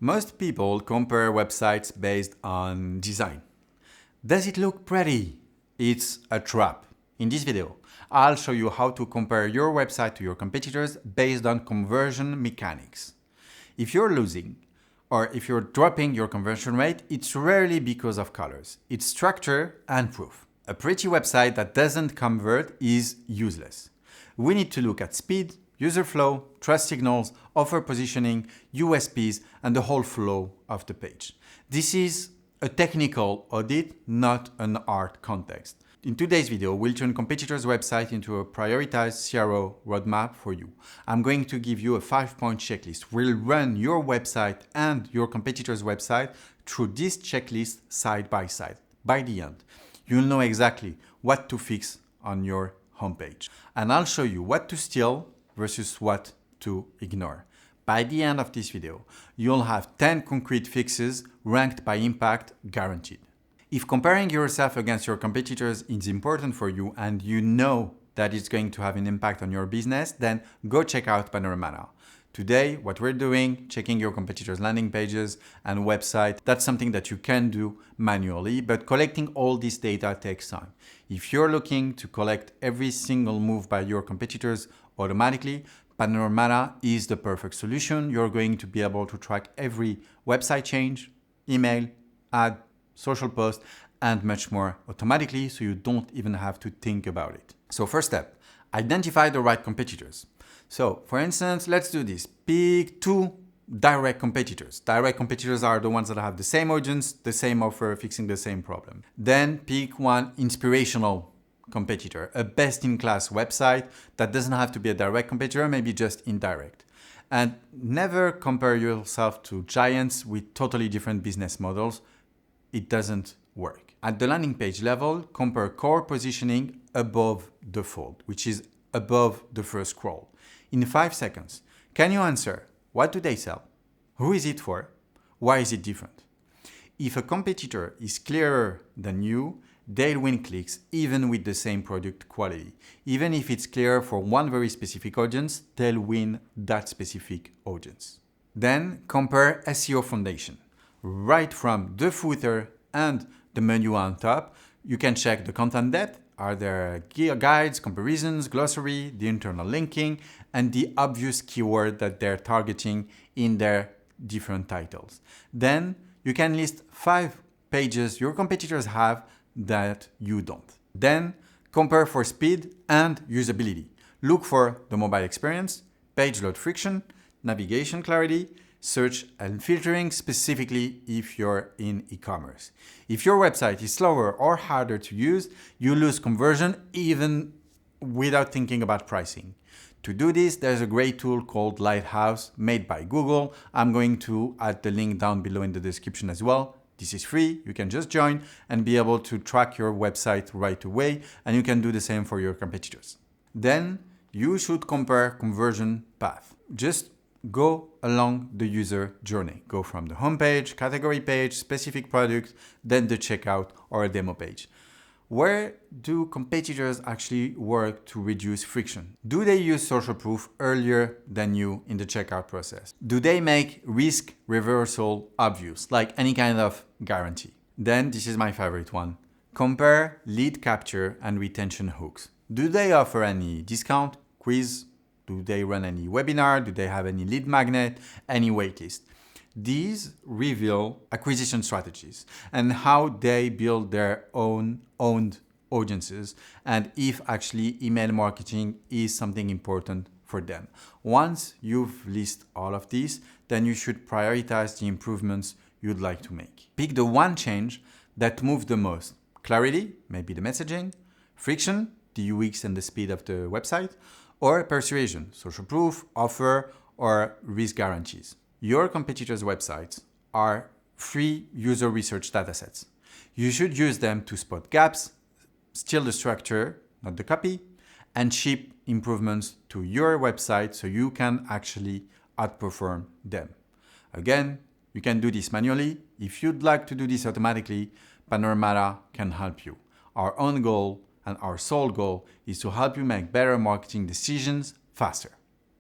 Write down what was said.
Most people compare websites based on design. Does it look pretty? It's a trap. In this video, I'll show you how to compare your website to your competitors based on conversion mechanics. If you're losing, or if you're dropping your conversion rate, it's rarely because of colors. It's structure and proof. A pretty website that doesn't convert is useless. We need to look at speed, user flow, trust signals, offer positioning, USPs, and the whole flow of the page. This is a technical audit, not an art context. In today's video, we'll turn competitors' website into a prioritized CRO roadmap for you. I'm going to give you a 5-point checklist. We'll run your website and your competitor's website through this checklist side by side. By the end, you'll know exactly what to fix on your homepage. And I'll show you what to steal versus what to ignore. By the end of this video, you'll have 10 concrete fixes ranked by impact guaranteed. If comparing yourself against your competitors is important for you and you know that it's going to have an impact on your business, then go check out Panoramata. Today, what we're doing, checking your competitors' landing pages and website, that's something that you can do manually, but collecting all this data takes time. If you're looking to collect every single move by your competitors automatically, Panoramata is the perfect solution. You're going to be able to track every website change, email, ad, social post, and much more automatically, so you don't even have to think about it. So first step, identify the right competitors. So for instance, let's do this. Pick 2 direct competitors. Direct competitors are the ones that have the same audience, the same offer, fixing the same problem. Then pick 1 inspirational competitor, a best-in-class website that doesn't have to be a direct competitor, maybe just indirect. And never compare yourself to giants with totally different business models. It doesn't work. At the landing page level, compare core positioning above the fold, which is above the first scroll. In 5 seconds, can you answer, what do they sell? Who is it for? Why is it different? If a competitor is clearer than you, they'll win clicks even with the same product quality. Even if it's clear for one very specific audience, they'll win that specific audience. Then compare SEO Foundation. Right from the footer and the menu on top, you can check the content depth. Are there guides, comparisons, glossary, the internal linking, and the obvious keyword that they're targeting in their different titles. Then you can list 5 pages your competitors have that you don't. Then compare for speed and usability. Look for the mobile experience, page load friction, navigation clarity, search and filtering, specifically if you're in e-commerce. If your website is slower or harder to use, you lose conversion even without thinking about pricing. To do this, there's a great tool called Lighthouse made by Google. I'm going to add the link down below in the description as well. This is free. You can just join and be able to track your website right away, and you can do the same for your competitors. Then you should compare conversion path. Just go along the user journey. Go from the homepage, category page, specific product, then the checkout or a demo page. Where do competitors actually work to reduce friction? Do they use social proof earlier than you in the checkout process? Do they make risk reversal obvious, like any kind of guarantee? Then this is my favorite one. Compare lead capture and retention hooks. Do they offer any discount, quiz? Do they run any webinar? Do they have any lead magnet, any waitlist? These reveal acquisition strategies and how they build their owned audiences, and if actually email marketing is something important for them. Once you've listed all of these, then you should prioritize the improvements you'd like to make. Pick the one change that moves the most. Clarity, maybe the messaging, friction, the UX and the speed of the website, or persuasion, social proof, offer, or risk guarantees. Your competitors' websites are free user research datasets. You should use them to spot gaps, steal the structure, not the copy, and ship improvements to your website so you can actually outperform them. Again, you can do this manually. If you'd like to do this automatically, Panoramata can help you. Our own goal and our sole goal is to help you make better marketing decisions faster.